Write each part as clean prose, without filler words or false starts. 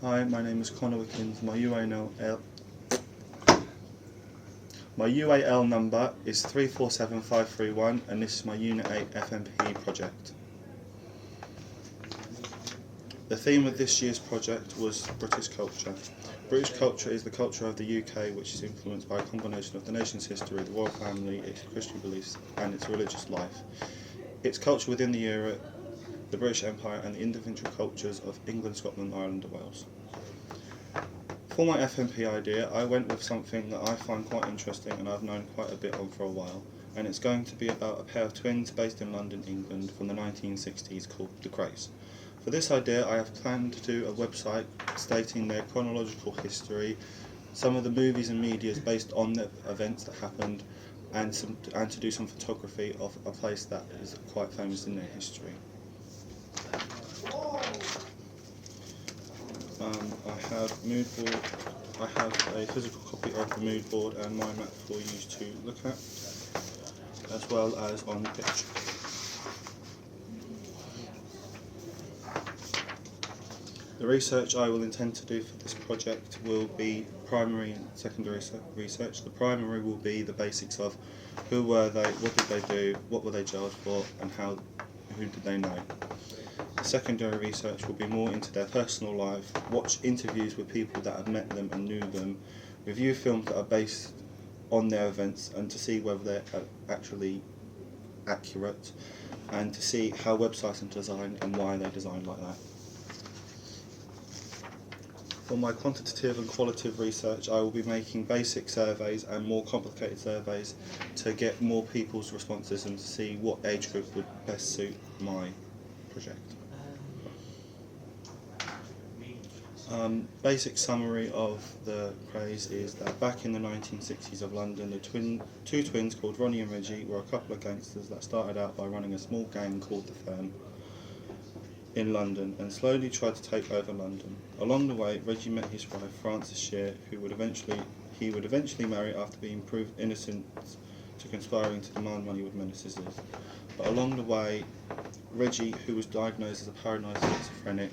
Hi, my name is Connor Wickens. My UAL number is 347531 and this is my Unit 8 FMP project. The theme of this year's project was British culture. British culture is the culture of the UK, which is influenced by a combination of the nation's history, the royal family, its Christian beliefs and its religious life. Its culture within the era, the British Empire and the individual cultures of England, Scotland, Ireland and Wales. For my FMP idea, I went with something that I find quite interesting and I've known quite a bit on for a while, and it's going to be about a pair of twins based in London, England from the 1960s called The Krays. For this idea I have planned to do a website stating their chronological history, some of the movies and medias based on the events that happened, and to do some photography of a place that is quite famous in their history. I have a physical copy of the mood board and mind map for you to look at, as well as on the pitch. The research I will intend to do for this project will be primary and secondary research. The primary will be the basics of who were they, what did they do, what were they jailed for, and who did they know. The secondary research will be more into their personal life, watch interviews with people that have met them and knew them, review films that are based on their events and to see whether they're actually accurate, and to see how websites are designed and why they're designed like that. For my quantitative and qualitative research, I will be making basic surveys and more complicated surveys to get more people's responses and to see what age group would best suit my project. Basic summary of the Krays is that back in the 1960s of London, the two twins called Ronnie and Reggie were a couple of gangsters that started out by running a small gang called the Firm in London and slowly tried to take over London. Along the way, Reggie met his wife Frances Shear, who he would eventually marry after being proved innocent to conspiring to demand money with many scissors. But along the way, Reggie, who was diagnosed as a paranoid schizophrenic,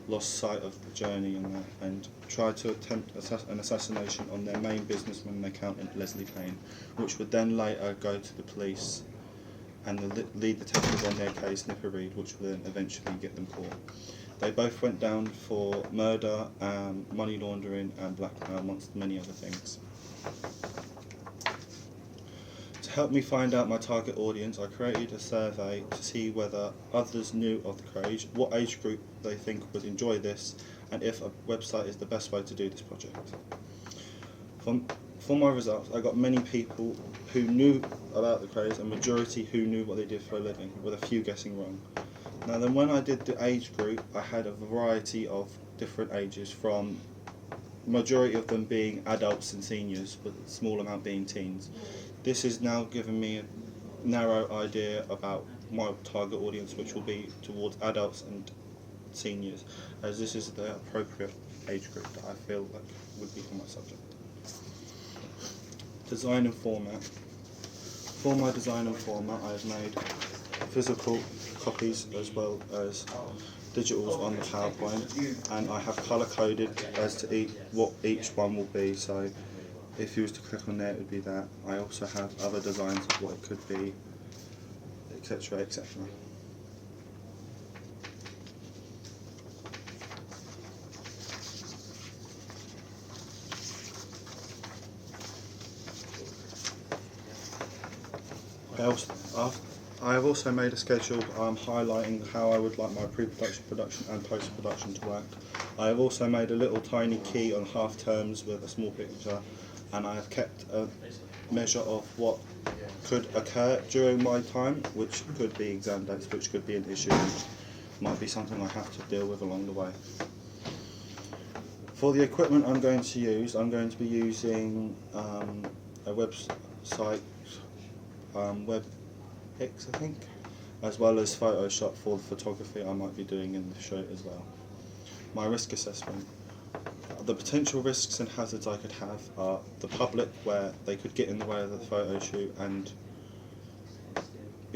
lost sight of the journey and tried to attempt an assassination on their main businessman and accountant, Leslie Payne, which would then later go to the police and the lead detective on their case, Nipper Reed, which would then eventually get them caught. They both went down for murder, money laundering and blackmail, amongst many other things. To help me find out my target audience, I created a survey to see whether others knew of the Krays, what age group they think would enjoy this, and if a website is the best way to do this project. For my results, I got many people who knew about the Krays, a majority who knew what they did for a living, with a few guessing wrong. Now then, when I did the age group, I had a variety of different ages, from majority of them being adults and seniors, with a small amount being teens. This has now given me a narrow idea about my target audience, which will be towards adults and seniors, as this is the appropriate age group that I feel like would be for my subject. Design and format. For my design and format, I have made physical copies as well as digitals on the PowerPoint, and I have colour coded as to what each one will be. So if you was to click on there, it would be that. I also have other designs of what it could be, etc., etc. I have also made a schedule highlighting how I would like my pre-production, production and post-production to work. I have also made a little tiny key on half terms with a small picture, and I have kept a measure of what could occur during my time, which could be exam dates, which could be an issue, which might be something I have to deal with along the way. For the equipment I'm going to use, I'm going to be using a website, WebX I think, as well as Photoshop for the photography I might be doing in the show as well. My risk assessment. The potential risks and hazards I could have are the public, where they could get in the way of the photo shoot and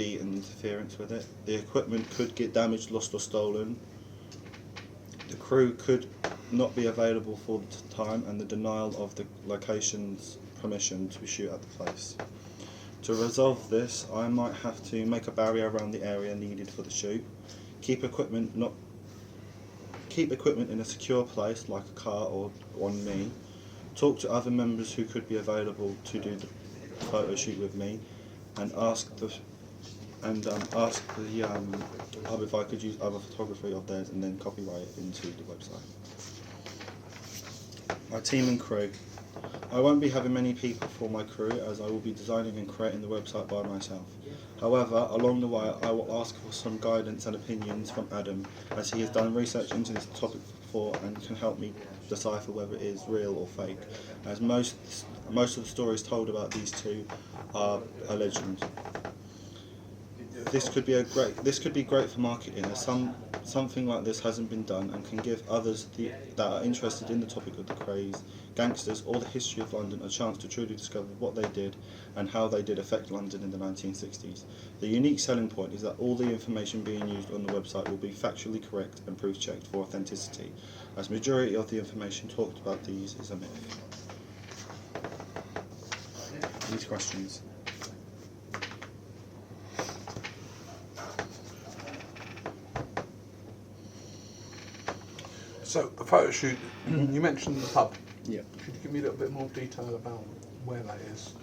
be an interference with it. The equipment could get damaged, lost or stolen. The crew could not be available for the time, and the denial of the location's permission to shoot at the place. To resolve this, I might have to make a barrier around the area needed for the shoot, keep equipment in a secure place like a car or on me, talk to other members who could be available to do the photo shoot with me, and ask the pub if I could use other photography of theirs and then copyright it into the website. My team and crew. I won't be having many people for my crew, as I will be designing and creating the website by myself. However, along the way I will ask for some guidance and opinions from Adam, as he has done research into this topic before and can help me decipher whether it is real or fake, as most of the stories told about these two are a legend. This could be great for marketing, as something like this hasn't been done and can give others that are interested in the topic of the craze, gangsters or the history of London a chance to truly discover what they did and how they did affect London in the 1960s. The unique selling point is that all the information being used on the website will be factually correct and proof checked for authenticity, as majority of the information talked about these is a myth. These questions. So the photo shoot, you mentioned the pub. Yeah. Could you give me a little bit more detail about where that is?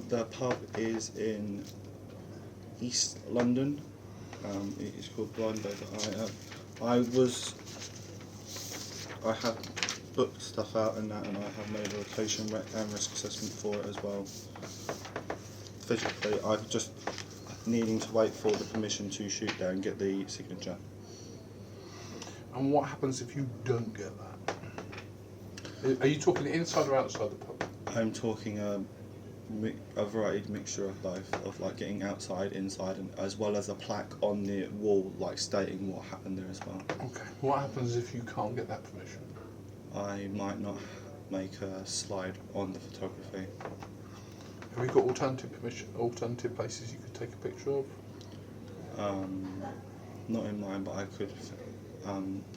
The pub is in East London. It is called Blind Bed. I have booked stuff out and that, and I have made a location and risk assessment for it as well. Physically, I'm just needing to wait for the permission to shoot there and get the signature. And what happens if you don't get that? Are you talking inside or outside the pub? I'm talking a varied mixture of both, of like getting outside, inside, and as well as a plaque on the wall like stating what happened there as well. Okay. What happens if you can't get that permission? I might not make a slide on the photography. Have you got alternative places you could take a picture of? Not in mind, but I could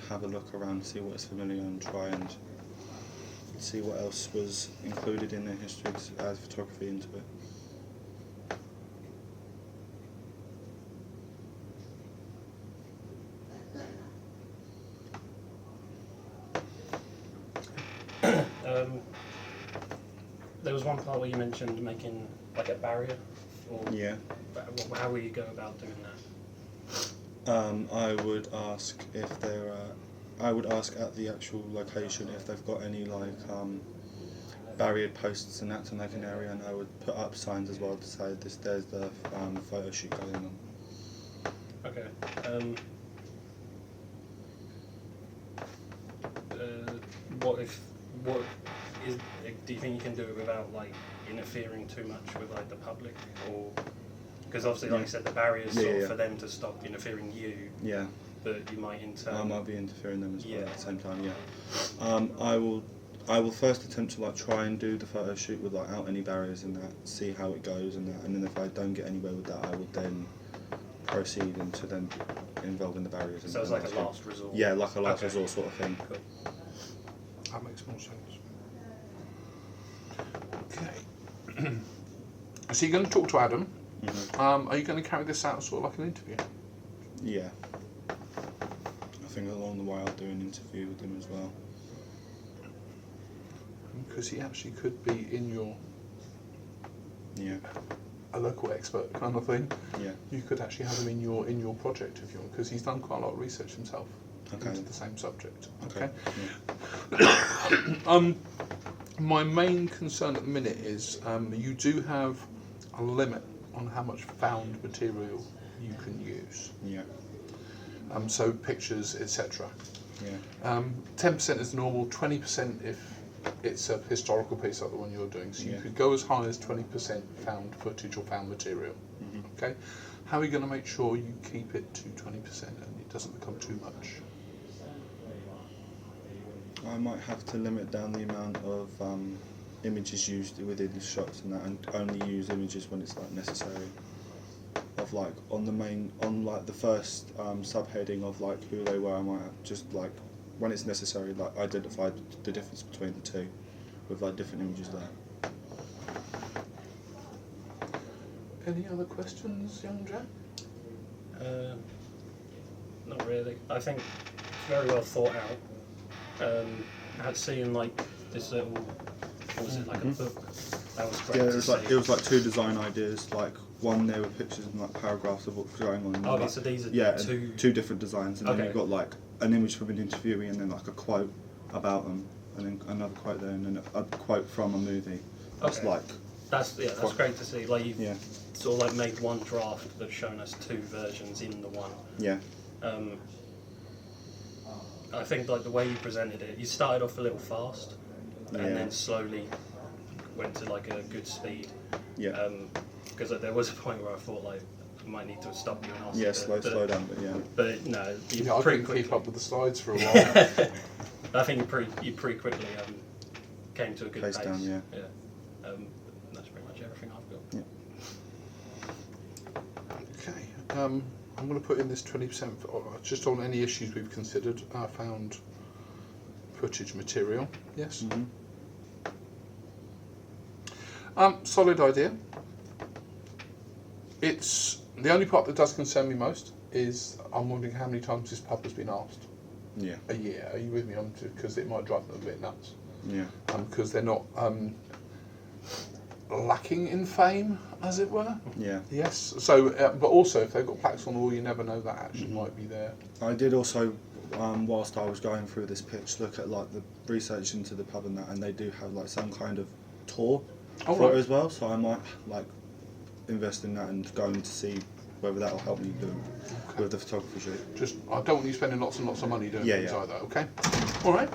have a look around, see what's familiar, and try and see what else was included in their history to add photography into it. There was one part where you mentioned making like a barrier, or Yeah. how will you go about doing that? I would ask if I would ask at the actual location if they've got any like barriered posts and that to make an area, and I would put up signs as well to say there's the photo shoot going on. Okay. Do you think you can do it without like interfering too much with like the public, or because obviously like you said the barriers for them to stop interfering you. Yeah. But you might I might be interfering them as well Yeah. at the same time. Yeah. I will first attempt to like try and do the photo shoot without any barriers and that, see how it goes and that, and then if I don't get anywhere with that, I would then proceed into then involving the barriers. So it's like a last resort. Yeah, like a last resort sort of thing. Cool. That makes more sense. Okay. So you're going to talk to Adam. Mm-hmm. Are you going to carry this out sort of like an interview? Yeah. I think along the way I'll do an interview with him as well. Because he actually could be in your Yeah. a local expert kind of thing. Yeah. You could actually have him in your project if you want, because he's done quite a lot of research himself Okay. into the same subject. Okay. Okay. My main concern at the minute is you do have a limit on how much found material you can use. Yeah. So pictures, etc. Yeah. 10% is normal, 20% if it's a historical piece like the one you're doing. So you Yeah. could go as high as 20% found footage or found material. Mhm. Okay. How are you going to make sure you keep it to 20% and it doesn't become too much? I might have to limit down the amount of images used within the shots and that, and only use images when it's like necessary of like on the first subheading of like who they were, I might just like when it's necessary like identify the difference between the two with like different images there. Any other questions, young Jack? Not really. I think it's very well thought out. I had seen like this little, what was it, like a book? That was great. Yeah, to see. it was like two design ideas, like one there with pictures and like paragraphs of what's going on. Okay, like, so these are two different designs, and then Okay. you've got like an image from an interviewee, and then like a quote about them, and then another quote there, and then a quote from a movie. That's Okay. like That's great to see. Like you've yeah, sort of like made one draft that's shown us two versions in the one. yeah, I think like the way you presented it, you started off a little fast, Yeah. and then slowly went to like a good speed. yeah, Because there was a point where I thought like I might need to stop you and ask yeah. you Slow down, but yeah. But no, you Yeah, I pretty couldn't quickly. keep up with the slides for a while. I think you pretty quickly came to a good Pace pace. down, yeah. That's pretty much everything I've got. Yeah. Okay, I'm going to put in this 20% just on any issues we've considered. Found footage material. Yes. Mhm. Solid idea. It's the only part that does concern me most is I'm wondering how many times this pub has been asked Yeah, a year. Are you with me on to? Because it might drive them a bit nuts. yeah, Because they're not lacking in fame, as it were. yeah. Yes. So, but also if they've got plaques on the wall, you never know that actually might be there. I did also, whilst I was going through this pitch, look at like the research into the pub and that, and they do have like some kind of tour Oh, for right. it as well. So I might like invest in that and going to see whether that will help me with the photography shoot. Just I don't want you spending lots and lots of money doing Yeah, things yeah. like that. Okay. All right.